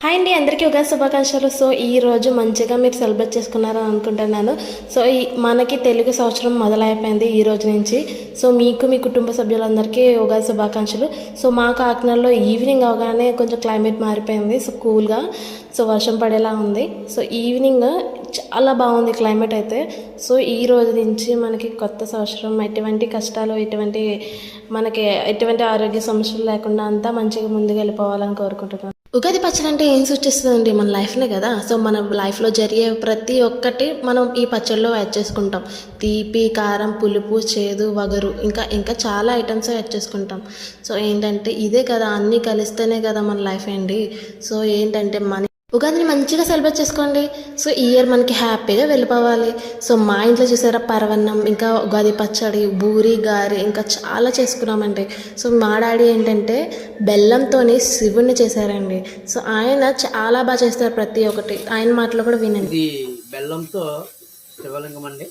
Hi అండి, అందరికీ ఉగాది శుభాకాంక్షలు. సో ఈ రోజు మంచిగా మీరు సెలబ్రేట్ చేసుకున్నారని అనుకుంటున్నాను. సో మనకి తెలుగు సంవత్సరం మొదలైపోయింది ఈ రోజు నుంచి. సో మీకు మీ కుటుంబ సభ్యులందరికీ ఉగాది శుభాకాంక్షలు. సో మా కాకినాడలో ఈవినింగ్ అవగానే కొంచెం క్లైమేట్ మారిపోయింది. సో కూల్గా, సో వర్షం పడేలా ఉంది. సో ఈవినింగ్ చాలా బాగుంది క్లైమేట్ అయితే. సో ఈ రోజు నుంచి మనకి కొత్త సంవత్సరం, ఎటువంటి కష్టాలు, ఎటువంటి ఆరోగ్య సమస్యలు లేకుండా అంతా మంచిగా ముందుకు వెళ్ళిపోవాలని కోరుకుంటున్నాను. ఉగాది పచ్చడి అంటే ఏం సూచిస్తుందండి? మన లైఫ్నే కదా. సో మన లైఫ్లో జరిగే ప్రతి ఒక్కటి మనం ఈ పచ్చడిలో యాడ్ చేసుకుంటాం. తీపి, కారం, పులుపు, చేదు, వగరు, ఇంకా చాలా ఐటమ్స్ యాడ్ చేసుకుంటాం. సో ఏంటంటే ఇదే కదా, అన్నీ కలిస్తేనే కదా మన లైఫ్ అండి. సో ఏంటంటే ఉగాదిని మంచిగా సెలబ్రేట్ చేసుకోండి. సో ఈ ఇయర్ మనకి హ్యాపీగా వెళ్ళిపోవాలి. సో మా ఇంట్లో చూసారా, పరవన్నం, ఇంకా ఉగాది పచ్చడి, బూరి, గారి, ఇంకా చాలా చేసుకున్నామండి. సో మా డాడీ ఏంటంటే బెల్లంతో శివుణ్ణి చేశారండి. సో ఆయన చాలా బాగా చేస్తారు ప్రతి ఒక్కటి. ఆయన మాటలు కూడా వినండి. ఇది బెల్లంతో శివలింగం అండి.